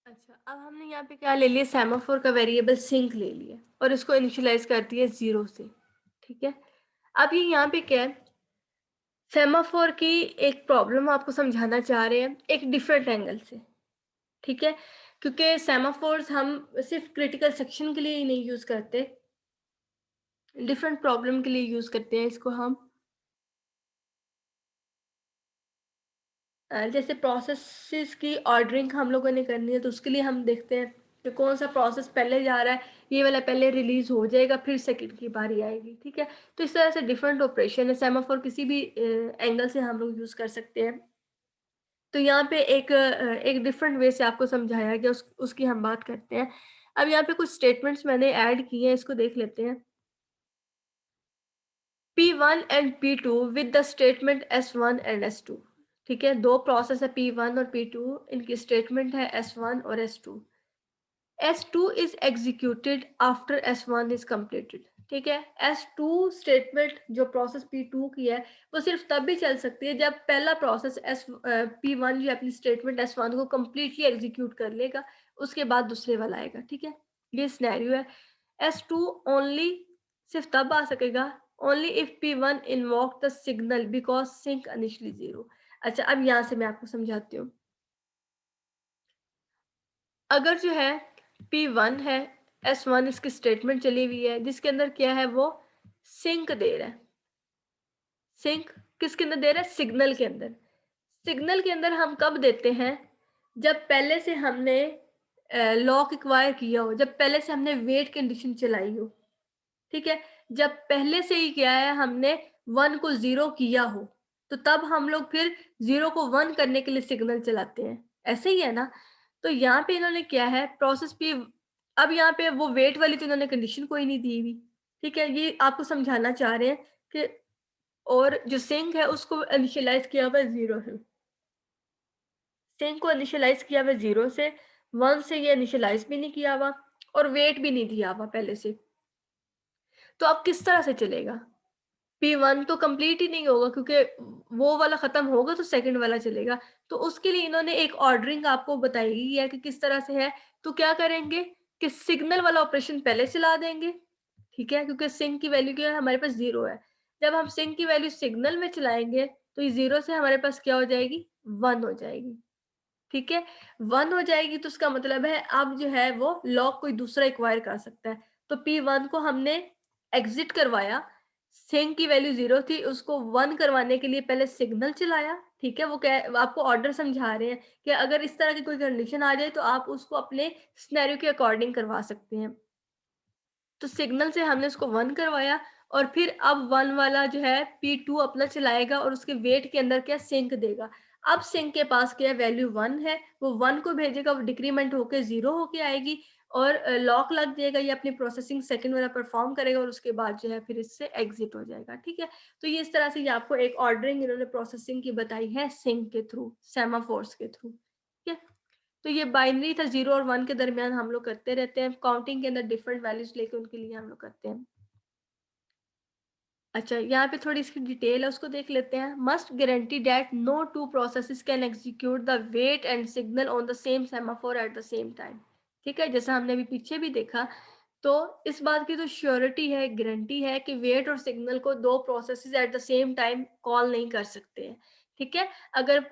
अच्छा, अब हमने यहाँ पे क्या ले लिया, सेमाफोर का वेरिएबल सिंक ले लिया और इसको इनिशियलाइज कर दिया 0 से। ठीक है, अब ये यहाँ पे क्या है, सेमाफोर की एक प्रॉब्लम आपको समझाना चाह रहे हैं एक डिफरेंट एंगल से। ठीक है, क्योंकि सेमाफोर्स हम सिर्फ क्रिटिकल सेक्शन के लिए ही नहीं यूज करते, डिफरेंट प्रॉब्लम के लिए यूज करते हैं इसको हम। जैसे प्रोसेसेस की ऑर्डरिंग हम लोगों ने करनी है तो उसके लिए हम देखते हैं कि कौन सा प्रोसेस पहले जा रहा है, ये वाला पहले रिलीज हो जाएगा फिर सेकंड की बारी आएगी। ठीक है, तो इस तरह से डिफरेंट ऑपरेशन है, सेमाफोर किसी भी एंगल से हम लोग यूज कर सकते हैं। तो यहाँ पे एक डिफरेंट वे से आपको समझाया गया, उसकी हम बात करते हैं। अब यहाँ पे कुछ स्टेटमेंट्स मैंने ऐड किए हैं, इसको देख लेते हैं। P1 and P2 with the statement S1 and S2। ठीक है, दो प्रोसेस है P1 और P2, इनकी स्टेटमेंट है S1 और S2। S2 is executed after S1 is completed। ठीक है, S2 स्टेटमेंट जो प्रोसेस P2 की है वो सिर्फ तब भी चल सकती है जब पहला प्रोसेस P1 जो अपनी स्टेटमेंट S1 को कम्प्लीटली एग्जीक्यूट कर लेगा, उसके बाद दूसरे वाला आएगा। ठीक है, ये सिनेरियो है। S2 ओनली सिर्फ तब आ सकेगा only if P1 invoke the signal because sync initially 0। अच्छा, अब यहाँ से मैं आपको समझाती हूँ। अगर जो है P1 है, S1 इसकी स्टेटमेंट चली हुई है जिसके अंदर क्या है, वो सिंक दे रहा है। सिंक किसके अंदर दे रहा है, सिग्नल के अंदर। सिग्नल के अंदर हम कब देते हैं, जब पहले से हमने लॉक एक्वायर किया हो, जब पहले से हमने वेट कंडीशन चलाई हो। ठीक है, जब पहले से ही क्या है, हमने 1 को 0 किया हो, तो तब हम लोग फिर 0 को 1 करने के लिए सिग्नल चलाते हैं। ऐसे ही है ना। तो यहाँ पे इन्होंने क्या है, प्रोसेस पे, अब यहाँ पे वो वेट वाली तो इन्होंने कंडीशन कोई नहीं दी हुई। ठीक है, ये आपको समझाना चाह रहे हैं कि, और जो सिंक है उसको इनिशियलाइज किया हुआ है 0 से। सिंक को इनिशियलाइज किया हुआ 0 से, 1 से ये इनिशियलाइज भी नहीं किया हुआ और वेट भी नहीं दिया हुआ पहले से। तो अब किस तरह से चलेगा, P1 तो कंप्लीट ही नहीं होगा क्योंकि वो वाला खत्म होगा तो सेकंड वाला चलेगा। तो उसके लिए इन्होंने एक ऑर्डरिंग आपको बताई है कि किस तरह से है। तो क्या करेंगे कि सिग्नल वाला ऑपरेशन पहले चला देंगे। ठीक है, क्योंकि सिंक की वैल्यू क्या है, हमारे पास 0 है। जब हम सिंक की वैल्यू सिग्नल में चलाएंगे तो ये 0 से हमारे पास क्या हो जाएगी, 1 हो जाएगी। ठीक है, 1 हो जाएगी तो उसका मतलब है अब जो है वो लॉक कोई दूसरा एक्वायर कर सकता है। तो P1 को हमने एग्जिट करवाया, सिंक की वैल्यू 0 थी, उसको 1 करवाने के लिए पहले सिग्नल चलाया। ठीक है, वो क्या आपको ऑर्डर समझा रहे हैं कि अगर इस तरह की कोई कंडीशन आ जाए तो आप उसको अपने सिनेरियो के अकॉर्डिंग करवा सकते हैं। तो सिग्नल से हमने उसको 1 करवाया और फिर अब 1 वाला जो है P2 अपना चलाएगा और उसके वेट के अंदर क्या सिंक देगा। अब सिंक के पास क्या वैल्यू 1 है, वो 1 को भेजेगा, वो डिक्रीमेंट होके 0 होके आएगी और लॉक लग जाएगा, ये अपनी प्रोसेसिंग सेकंड वाला परफॉर्म करेगा और उसके बाद जो है फिर इससे एग्जिट हो जाएगा। ठीक है, तो ये इस तरह से ये आपको एक ऑर्डरिंग इन्होंने प्रोसेसिंग की बताई है सिंक के थ्रू, सेमाफोर्स के थ्रू। ठीक है, तो ये बाइनरी था, 0 और 1 के दरमियान हम लोग करते रहते हैं, काउंटिंग के अंदर डिफरेंट वैल्यूज लेके उनके लिए हम लोग करते हैं। अच्छा, यहाँ पे थोड़ी इसकी डिटेल है, उसको देख लेते हैं। Must guarantee that no two processes can execute the wait and signal on the same semaphore at the same time. ठीक है, जैसा हमने अभी पीछे भी देखा, तो इस बात की तो श्योरिटी है, गारंटी है कि वेट और सिग्नल को दो processes eight the same time call नहीं कर सकते हैं। ठीक है, अगर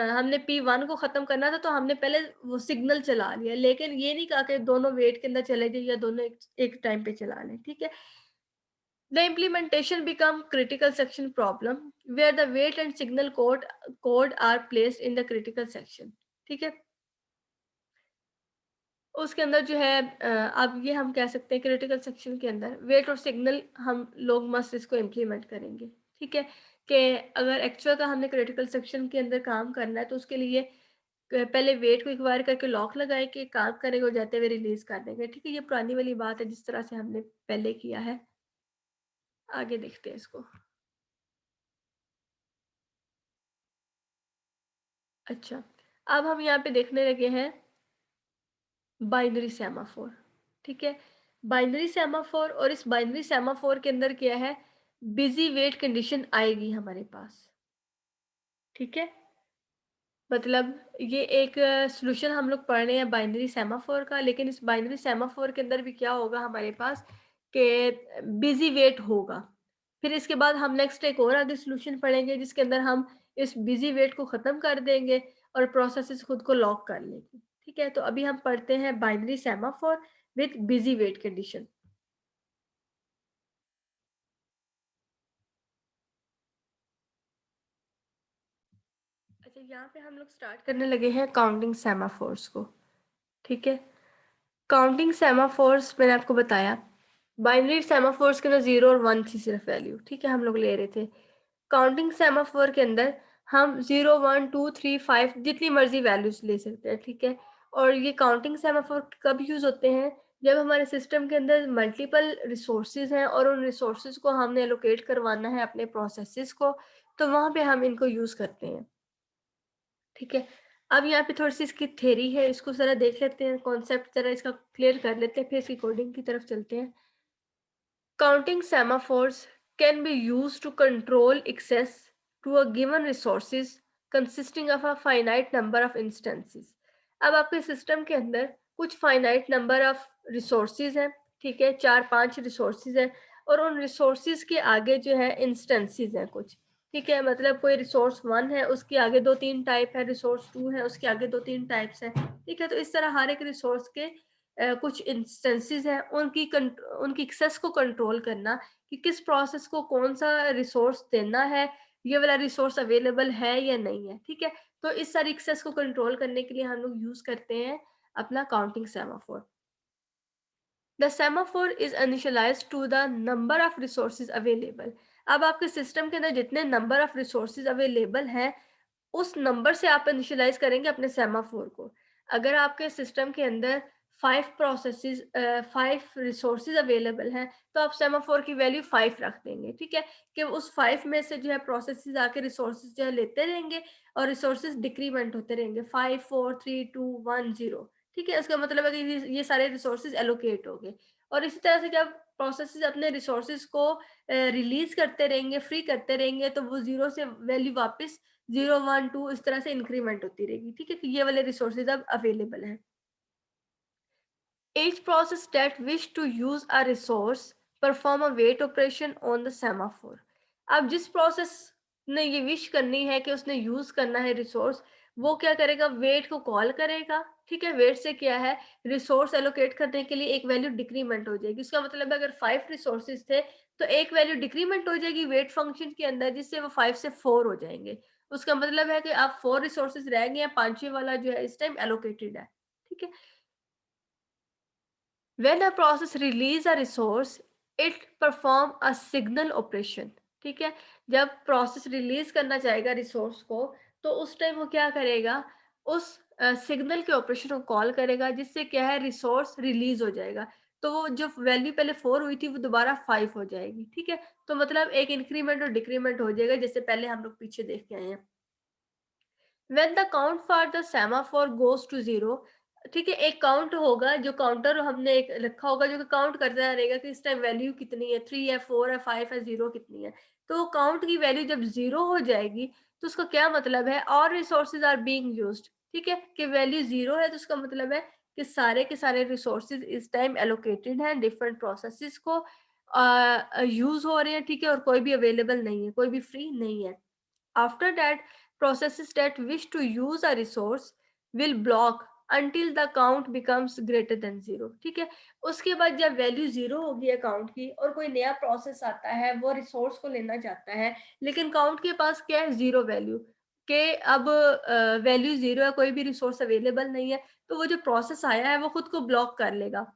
हमने P1 को खत्म करना था तो हमने पहले वो सिग्नल चला लिया, लेकिन ये नहीं कहा कि दोनों वेट के अंदर चले जाए या दोनों एक टाइम पे चला लें। ठीक है, the implementation become critical section problem where the wait and signal code are placed in the critical section। ठीक है, उसके अंदर जो है अब ये हम कह सकते हैं क्रिटिकल सेक्शन के अंदर वेट और सिग्नल हम लोग मस्त इसको इम्प्लीमेंट करेंगे। ठीक है, कि अगर एक्चुअल का हमने क्रिटिकल सेक्शन के अंदर काम करना है तो उसके लिए पहले वेट को एक्वायर करके लॉक लगाए के काम करेंगे और जाते हुए रिलीज कर देंगे। ठीक है, ये पुरानी वाली बात है जिस तरह से हमने पहले किया है। आगे देखते हैं इसको। अच्छा, अब हम यहाँ पे देखने लगे हैं बाइनरी सेमाफोर। ठीक है, बाइनरी सेमाफोर, और इस बाइनरी सेमाफोर के अंदर क्या है, बिजी वेट कंडीशन आएगी हमारे पास। ठीक है, मतलब ये एक सॉल्यूशन हम लोग पढ़ रहे हैं बाइनरी सेमाफोर का, लेकिन इस बाइनरी सेमाफोर के अंदर भी क्या होगा हमारे पास कि बिजी वेट होगा। फिर इसके बाद हम नेक्स्ट एक और आगे सॉल्यूशन पढ़ेंगे जिसके अंदर हम इस बिजी वेट को ख़त्म कर देंगे और प्रोसेसेस खुद को लॉक कर लेंगे। ठीक है, तो अभी हम पढ़ते हैं binary semaphore with busy wait condition. अच्छा, यहाँ पे हम लोग स्टार्ट करने लगे हैं काउंटिंग सेमाफोर्स को। ठीक है, काउंटिंग सेमाफोर्स मैंने आपको बताया, बाइनरी सेमाफोर्स के अंदर 0 और 1 थी सिर्फ वैल्यू। ठीक है, हम लोग ले रहे थे। काउंटिंग सेमाफोर के अंदर हम 0 1 2 3 5 जितनी मर्जी वैल्यूज ले सकते हैं। ठीक है, और ये काउंटिंग सेमाफोर कब यूज होते हैं? जब हमारे सिस्टम के अंदर मल्टीपल रिसोर्सेज हैं और उन रिसोर्सेज को हमने एलोकेट करवाना है अपने प्रोसेसेस को, तो वहां पे हम इनको यूज करते हैं। ठीक है, अब यहाँ पे थोड़ी सी इसकी थ्योरी है, इसको जरा देख लेते हैं, कॉन्सेप्ट जरा इसका क्लियर कर लेते हैं, फिर इसकी कोडिंग की तरफ चलते हैं। Counting semaphores can be used to control access to a given resources consisting of a finite number of instances। अब आपके सिस्टम के अंदर कुछ फाइनाइट नंबर ऑफ रिसोर्सेज हैं। ठीक है, 4-5 रिसोर्सेज हैं और उन रिसोर्सेज के आगे जो है इंस्टेंसेस हैं कुछ। ठीक है, मतलब कोई रिसोर्स 1 है उसके आगे 2-3 टाइप है, रिसोर्स 2 है उसके आगे 2-3 टाइप्स हैं। ठीक है, तो इस तरह हर एक रिसोर्स के कुछ इंस्टेंसेस हैं, उनकी एक्सेस को कंट्रोल करना कि किस प्रोसेस को कौन सा रिसोर्स देना है, ये वाला रिसोर्स अवेलेबल है या नहीं है। ठीक है, तो इस सारी एक्सेस को कंट्रोल करने के लिए हम लोग यूज करते हैं अपना counting semaphore. The semaphore is initialised to the number of resources available. अब आपके सिस्टम के अंदर जितने नंबर ऑफ रिसोर्सेज अवेलेबल हैं उस नंबर से आप इनिशियलाइज करेंगे अपने सेमाफोर को। अगर आपके सिस्टम के अंदर 5 रिसोर्सेज अवेलेबल हैं तो आप सेमाफोर की वैल्यू 5 रख देंगे। ठीक है, कि उस 5 में से जो है प्रोसेसेस आके रिसोर्सेज जो है लेते रहेंगे और रिसोर्सेज डिक्रीमेंट होते रहेंगे, 5 4 3 2 1 0। ठीक है, इसका मतलब है कि ये सारे रिसोर्सेज एलोकेट हो गए। और इसी तरह से जब प्रोसेसेस अपने रिसोर्सेज को रिलीज करते रहेंगे, फ्री करते रहेंगे, तो वो जीरो से वैल्यू वापस 0 1 2 इस तरह से इंक्रीमेंट होती रहेगी। ठीक है, कि ये वाले रिसोर्सेज अब अवेलेबल हैं। Each process that wish to use a resource perform a wait operation on the semaphore। अब जिस प्रोसेस ने ये विश करनी है कि उसने यूज करना है रिसोर्स, वो क्या करेगा? वेट को कॉल करेगा। ठीक है, वेट से क्या है, रिसोर्स एलोकेट करने के लिए एक वैल्यू डिक्रीमेंट हो जाएगी। उसका मतलब है अगर 5 रिसोर्सेज थे तो एक वैल्यू डिक्रीमेंट हो जाएगी वेट फंक्शन के अंदर, जिससे वो 5 से 4 हो जाएंगे। उसका मतलब है कि आप 4 रिसोर्सेज रह गए हैं, पांचवे वाला जो है इस टाइम एलोकेटेड है। ठीक है, when a process release a resource it perform a signal operation। ठीक है, जब प्रोसेस रिलीज करना चाहेगा रिसोर्स को तो उस टाइम वो क्या करेगा? उस सिग्नल के ऑपरेशन को कॉल करेगा, जिससे क्या है, रिसोर्स रिलीज हो जाएगा। तो वो जो वैल्यू पहले 4 हुई थी वो दोबारा 5 हो जाएगी। ठीक है, तो मतलब एक इंक्रीमेंट और डिक्रीमेंट हो जाएगा, जैसे पहले हम लोग पीछे देख के आए हैं। when the count for the semaphore goes to zero। ठीक है, एक काउंट होगा, जो काउंटर हमने एक रखा होगा जो कि काउंट करता रहेगा कि इस टाइम वैल्यू कितनी है, 3 है, 4 है, 5 है, 0 कितनी है। तो काउंट की वैल्यू जब 0 हो जाएगी तो उसका क्या मतलब है? और रिसोर्सेज आर बीइंग यूज्ड। ठीक है, कि वैल्यू 0 है तो उसका मतलब है कि सारे के सारे रिसोर्सेज इस टाइम एलोकेटेड हैं, डिफरेंट प्रोसेसेस को यूज हो रहे हैं। ठीक है, और कोई भी अवेलेबल नहीं है, कोई भी फ्री नहीं है। After that, processes that wish to use a resource will block until the count becomes greater than 0। ठीक है, उसके बाद जब वैल्यू 0 होगी अकाउंट की और कोई नया प्रोसेस आता है, वो रिसोर्स को लेना चाहता है, लेकिन काउंट के पास क्या है? 0 वैल्यू के। अब वैल्यू 0 है, कोई भी रिसोर्स अवेलेबल नहीं है, तो वो जो प्रोसेस आया है वो खुद को ब्लॉक कर लेगा।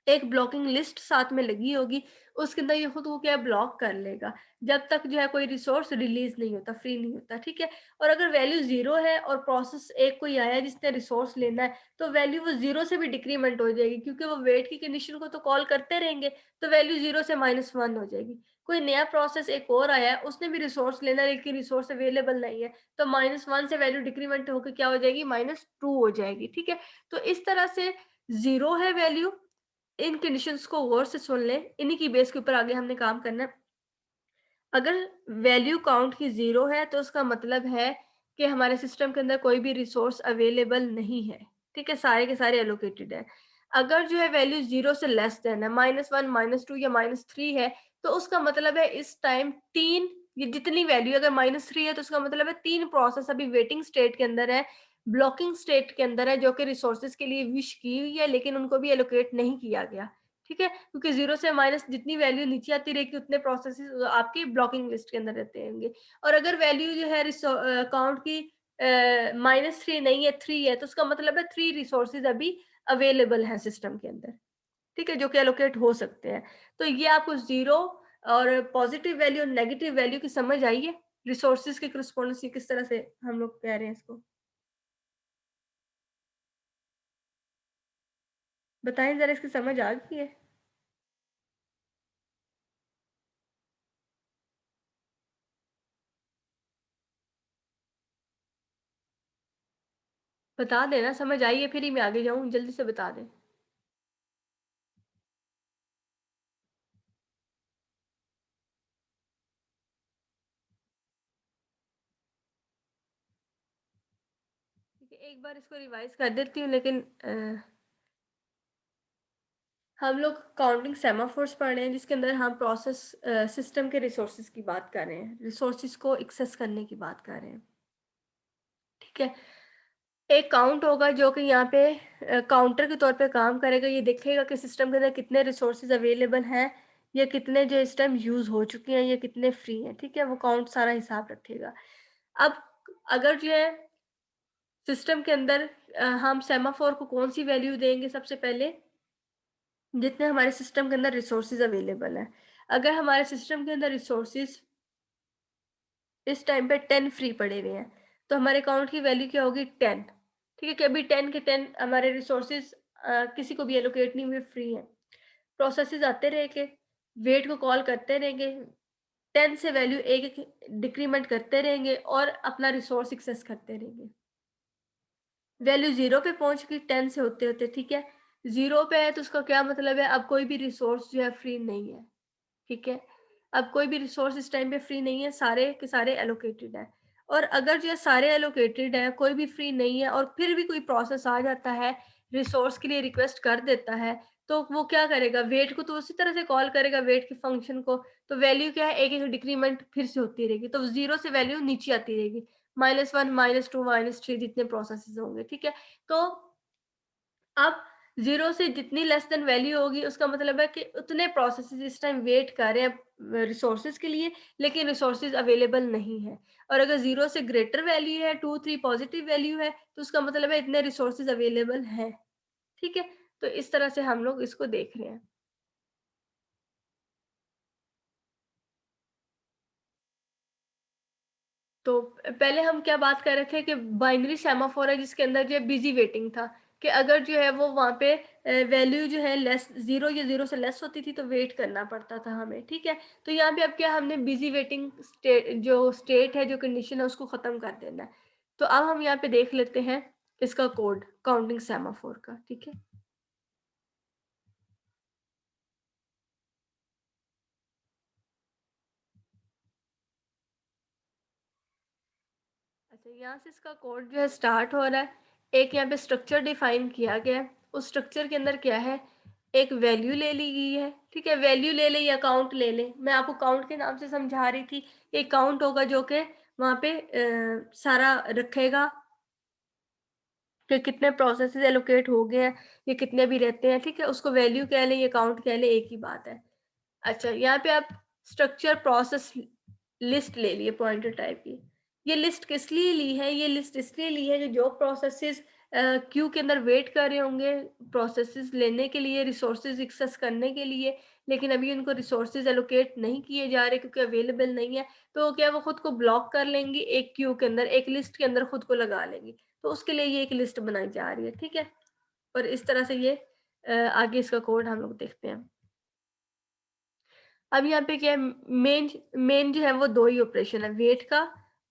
एक ब्लॉकिंग लिस्ट साथ में लगी होगी, उसके अंदर ये खुद को क्या ब्लॉक कर लेगा, जब तक जो है कोई रिसोर्स रिलीज नहीं होता, फ्री नहीं होता। ठीक है, और अगर वैल्यू 0 है और प्रोसेस एक कोई आया है जिसने रिसोर्स लेना है, तो वैल्यू वो 0 से भी डिक्रीमेंट हो जाएगी, क्योंकि वो वेट की कंडीशन को तो कॉल करते रहेंगे, तो वैल्यू 0 से -1 हो जाएगी। कोई नया प्रोसेस एक और आया है, उसने भी रिसोर्स लेना है लेकिन रिसोर्स अवेलेबल नहीं है, तो -1 से वैल्यू डिक्रीमेंट होकर क्या हो जाएगी? -2 हो जाएगी। ठीक है, तो इस तरह से 0 है वैल्यू। इन कंडीशंस को गौर से सुन लें, इन्हीं की बेस के ऊपर आगे हमने काम करना है। अगर वैल्यू काउंट की 0 है तो उसका मतलब है कि हमारे सिस्टम के अंदर कोई भी रिसोर्स अवेलेबल नहीं है, ठीक है? सारे के सारे एलोकेटेड है। अगर जो है वैल्यू 0 से लेस देन है, -1, -2 या -3 है, तो उसका मतलब है इस टाइम 3, ये जितनी वैल्यू अगर -3 है तो उसका मतलब है 3 प्रोसेस अभी वेटिंग स्टेट के अंदर है, ब्लॉकिंग स्टेट के अंदर है, जो कि रिसोर्सेज के लिए विश की हुई है लेकिन उनको भी एलोकेट नहीं किया गया, ठीक है? क्योंकि 0 से माइनस जितनी वैल्यू नीचे आती रहेगी उतने प्रोसेसेस आपकी ब्लॉकिंग लिस्ट के अंदर रहते होंगे। और अगर वैल्यू जो है काउंट की -3 नहीं है, 3 है, तो उसका मतलब है 3 रिसोर्सेज अभी अवेलेबल हैं सिस्टम के अंदर, ठीक है? जो कि एलोकेट हो सकते हैं। तो ये आपको 0 और पॉजिटिव वैल्यू और नेगेटिव वैल्यू की समझ आई है? रिसोर्सेज की करस्पॉन्डेंस किस तरह से हम लोग कह रहे हैं इसको? बताएँ ज़रा, इसकी समझ आ गई है? बता देना, समझ आई है फिर ही मैं आगे जाऊँ, जल्दी से बता दें। ठीक है, एक बार इसको रिवाइज़ कर देती हूँ लेकिन हम लोग काउंटिंग सेमाफोर्स पढ़ रहे हैं जिसके अंदर हम प्रोसेस सिस्टम के रिसोर्सेज की बात कर रहे हैं, रिसोर्सेज को एक्सेस करने की बात कर रहे हैं, ठीक है? एक काउंट होगा जो कि यहाँ पे काउंटर के तौर पे काम करेगा, ये देखेगा कि सिस्टम के अंदर कितने रिसोर्सेज अवेलेबल हैं, या कितने जो इस टाइम यूज़ हो चुके हैं, या कितने फ्री हैं, ठीक है? वो काउंट सारा हिसाब रखेगा। अब अगर जो है सिस्टम के अंदर हम सेमाफोर को कौन-सी वैल्यू देंगे सबसे पहले? जितने हमारे सिस्टम के अंदर रिसोर्सेज अवेलेबल हैं। अगर हमारे सिस्टम के अंदर रिसोर्सेज इस टाइम पे 10 फ्री पड़े हुए हैं, तो हमारे अकाउंट की वैल्यू क्या होगी? 10, ठीक है? कि अभी 10 के 10 हमारे रिसोर्सेज किसी को भी एलोकेट नहीं हुए, फ्री हैं। प्रोसेसेस आते रहेंगे, वेट को कॉल करते रहेंगे, 10 से वैल्यू एक-एक डिक्रीमेंट करते रहेंगे और अपना रिसोर्स एक्सेस करते रहेंगे। वैल्यू 0 पे पहुँच गई 10 से होते-होते, ठीक है? 0 पे है तो उसका क्या मतलब है, अब कोई भी रिसोर्स जो है फ्री नहीं है। ठीक है? अब कोई भी रिसोर्स इस टाइम पे फ्री नहीं है, सारे के सारे एलोकेटेड हैं। और अगर जो है सारे एलोकेटेड हैं, कोई भी फ्री नहीं है और फिर भी कोई प्रोसेस आ जाता है, रिसोर्स के लिए रिक्वेस्ट कर देता है, तो वो क्या करेगा? वेट को तो उसी तरह से कॉल करेगा, वेट के फंक्शन को। तो वैल्यू क्या है? एक-एक डिक्रीमेंट फिर से होती रहेगी। तो 0 से वैल्यू नीचे आती रहेगी। -1, -2, -3 जितने प्रोसेसेस होंगे, ठीक है? तो अब 0 से जितनी लेस देन वैल्यू होगी उसका मतलब है कि उतने प्रोसेसेस इस टाइम वेट कर रहे हैं रिसोर्सेज के लिए, लेकिन रिसोर्सेज अवेलेबल नहीं है। और अगर 0 से ग्रेटर वैल्यू है, 2, 3 पॉजिटिव वैल्यू है, तो उसका मतलब है इतने रिसोर्सेज अवेलेबल हैं। ठीक है? तो इस तरह से हम लोग इसको देख रहे हैं। तो पहले हम क्या बात कर रहे थे कि बाइनरी सेमाफोर है जिसके अंदर जो है बिजी वेटिंग था, कि अगर जो है वो वहाँ पे वैल्यू जो है लेस 0 या 0 से लेस होती थी तो वेट करना पड़ता था हमें, ठीक है? तो यहाँ पे अब क्या हमने बिजी वेटिंग स्टेट है, जो कंडीशन है उसको ख़त्म कर देना है। तो अब हम यहाँ पे देख लेते हैं इसका कोड काउंटिंग सेमाफोर का, ठीक है? अच्छा, यहाँ से इसका कोड जो है स्टार्ट हो रहा है। एक यहाँ पे स्ट्रक्चर डिफाइन किया गया है। उस स्ट्रक्चर के अंदर क्या है, एक वैल्यू ले ली गई है, ठीक है? वैल्यू ले लें या काउंट ले लें। मैं आपको काउंट के नाम से समझा रही थी। एक काउंट होगा जो कि वहाँ पे सारा रखेगा कि कितने प्रोसेसेस एलोकेट हो गए हैं, ये कितने भी रहते हैं, ठीक है? उसको वैल्यू कह लें या काउंट कह लें, एक ही बात है। अच्छा, यहाँ पे आप स्ट्रक्चर प्रोसेस लिस्ट ले लिए पॉइंटर टाइप की। ये लिस्ट किस लिए ली है? ये लिस्ट इसलिए ली है कि जो प्रोसेसेस क्यू के अंदर वेट कर रहे होंगे प्रोसेसेस लेने के लिए, रिसोर्सेज एक्सेस करने के लिए, लेकिन अभी उनको रिसोर्सेज एलोकेट नहीं किए जा रहे क्योंकि अवेलेबल नहीं है, तो क्या वो खुद को ब्लॉक कर लेंगी एक क्यू के अंदर, एक लिस्ट के अंदर खुद को लगा लेंगी। तो उसके लिए ये एक लिस्ट बनाई जा रही है, ठीक है? और इस तरह से ये आगे इसका कोड हम लोग देखते हैं। अब यहाँ पे क्या है, मेन मेन जो है वो 2 ही ऑपरेशन है, वेट का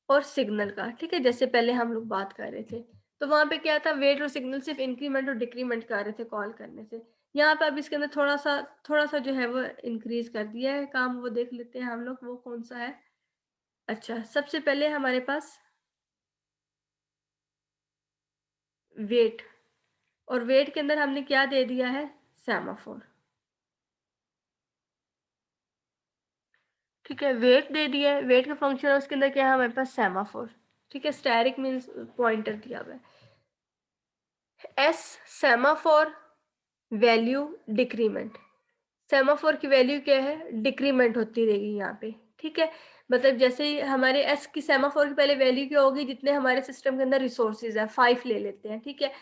और सिग्नल का, ठीक है? जैसे पहले हम लोग बात कर रहे थे। तो वहाँ पे क्या था, वेट और सिग्नल सिर्फ़ इंक्रीमेंट और डिक्रीमेंट कर रहे थे कॉल करने से। यहाँ पे अब इसके अंदर थोड़ा-सा जो है वो इंक्रीज़ कर दिया है काम, वो देख लेते हैं हम लोग, वो कौन-सा है? अच्छा, सबसे पहले हमारे पास वेट, और वेट के अंदर हमने क्या दे दिया है, सेमाफोर। ठीक है, वेट दे दिया है, वेट का फंक्शन है उसके अंदर क्या है हमारे पास, सेमाफोर। ठीक है, स्टैरिक मीन्स पॉइंटर दिया हुआ है। S semaphore value decrement, semaphore की वैल्यू क्या है, डिक्रीमेंट होती रहेगी यहाँ पे। ठीक है, मतलब जैसे ही हमारे एस की सेमाफोर की पहले वैल्यू क्या होगी, जितने हमारे सिस्टम के अंदर रिसोर्सेज है 5 ले लेते हैं। ठीक है,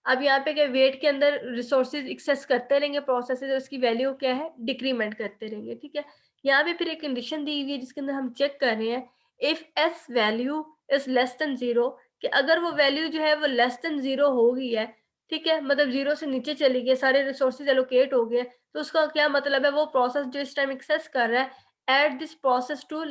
अब यहाँ पे क्या वेट के अंदर रिसोर्सेज एक्सेस करते रहेंगे प्रोसेसेस, और उसकी वैल्यू क्या है, डिक्रीमेंट करते रहेंगे। ठीक है, यहाँ पे फिर एक कंडीशन दी हुई है जिसके अंदर हम चेक कर रहे हैं, if S value is less than 0, कि अगर वो वैल्यू जो है वो लेस देन 0 हो गई है, ठीक है, मतलब 0 से नीचे चली गई, सारे रिसोर्सेज एलोकेट हो गए, तो उसका क्या मतलब है, वो प्रोसेस जो इस टाइम एक्सेस कर रहा है, add this process to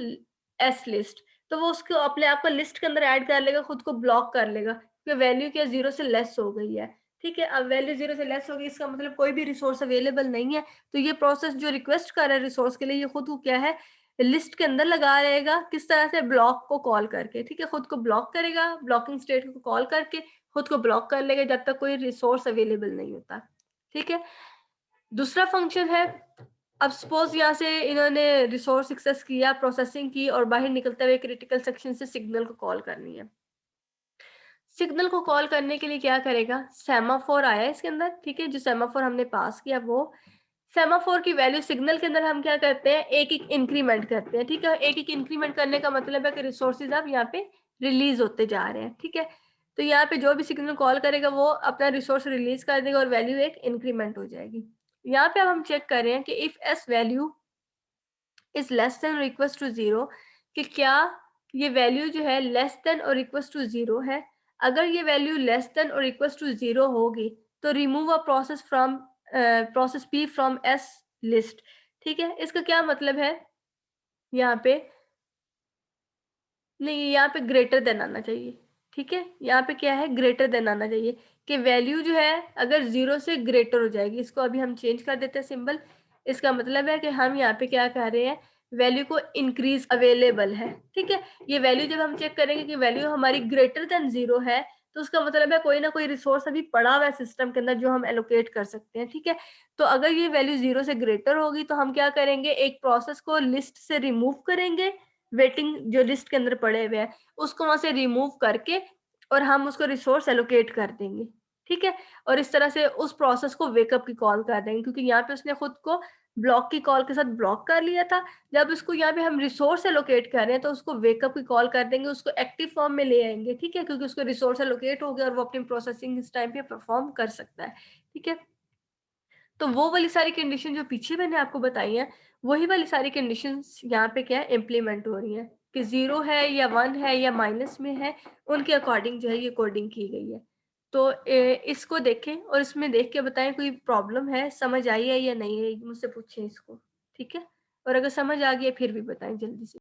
S list, तो वो उसको अपने आप को लिस्ट के अंदर ऐड कर लेगा, खुद को ब्लॉक कर लेगा, क्योंकि वैल्यू क्या 0 से लेस हो गई है। ठीक है, अब वैल्यू 0 से लेस हो गई, इसका मतलब कोई भी रिसोर्स अवेलेबल नहीं है, तो ये प्रोसेस जो रिक्वेस्ट कर रहा है रिसोर्स के लिए, ये खुद को क्या है, लिस्ट के अंदर लगा रहेगा, किस तरह से, ब्लॉक को कॉल करके। ठीक है, खुद को ब्लॉक करेगा, ब्लॉकिंग स्टेट को कॉल करके खुद को ब्लॉक कर लेगा जब तक कोई रिसोर्स अवेलेबल नहीं होता। ठीक है, दूसरा फंक्शन है, अब सपोज यहाँ से इन्होंने रिसोर्स एक्सेस किया, प्रोसेसिंग की, और बाहर निकलते हुए क्रिटिकल सेक्शन से सिग्नल को कॉल करनी है। सिग्नल को कॉल करने के लिए क्या करेगा, सेमाफोर आया इसके अंदर। ठीक है, जो सेमाफोर हमने पास किया, वो सेमाफोर की वैल्यू सिग्नल के अंदर हम क्या करते हैं, एक एक इंक्रीमेंट करते हैं। ठीक है, एक एक इंक्रीमेंट करने का मतलब है कि रिसोर्सेज अब यहाँ पे रिलीज होते जा रहे हैं। ठीक है, तो यहाँ पे जो भी सिग्नल कॉल करेगा वो अपना रिसोर्स रिलीज कर देगा, और वैल्यू एक इंक्रीमेंट हो जाएगी। यहाँ पे अब हम चेक कर रहे हैं कि if S value is less than और इक्वल टू 0, कि क्या ये वैल्यू जो है लेस देन और इक्वल टू 0 है। अगर ये वैल्यू लेस देन और इक्वल टू 0 होगी, तो remove a process from process P from S list. ठीक है, इसका क्या मतलब है, यहाँ पे नहीं, यहाँ पे ग्रेटर देन आना चाहिए। ठीक है, यहाँ पे क्या है, ग्रेटर देन आना चाहिए, कि वैल्यू जो है अगर 0 से ग्रेटर हो जाएगी, इसको अभी हम चेंज कर देते हैं सिंबल। इसका मतलब है कि हम यहाँ पे क्या कर रहे हैं, वैल्यू को इंक्रीज अवेलेबल है। ठीक है, ये वैल्यू जब हम चेक करेंगे कि वैल्यू हमारी ग्रेटर देन 0 है, तो उसका मतलब है कोई ना कोई रिसोर्स अभी पड़ा हुआ है सिस्टम के अंदर जो हम एलोकेट कर सकते हैं। ठीक है, तो अगर ये वैल्यू 0 से ग्रेटर होगी, तो हम क्या करेंगे, एक प्रोसेस को लिस्ट से रिमूव करेंगे, वेटिंग जो लिस्ट के अंदर पड़े हुए हैं उसको वहां से रिमूव करके, और हम उसको रिसोर्स एलोकेट कर देंगे। ठीक है, और इस तरह से उस प्रोसेस को वेकअप की कॉल कर देंगे, क्योंकि यहाँ पे उसने खुद को ब्लॉक की कॉल के साथ ब्लॉक कर लिया था। जब उसको यहाँ पे हम रिसोर्स एलोकेट कर रहे हैं, तो उसको वेकअप की कॉल कर देंगे, उसको एक्टिव फॉर्म में ले आएंगे। ठीक है, क्योंकि उसको रिसोर्स एलोकेट हो गया और वो अपनी प्रोसेसिंग इस टाइम पे परफॉर्म कर सकता है। ठीक है, तो वो वाली सारी कंडीशन जो पीछे मैंने आपको बताई हैं, वही वाली सारी कंडीशंस यहाँ पे क्या है, इम्प्लीमेंट हो रही हैं, कि 0 है या 1 है या माइनस में है, उनके अकॉर्डिंग जो है ये कोडिंग की गई है। तो इसको देखें और इसमें देख के बताएं कोई प्रॉब्लम है, समझ आई है या नहीं है, मुझसे पूछें इसको। ठीक है, और अगर समझ आ गई है फिर भी बताएं जल्दी से।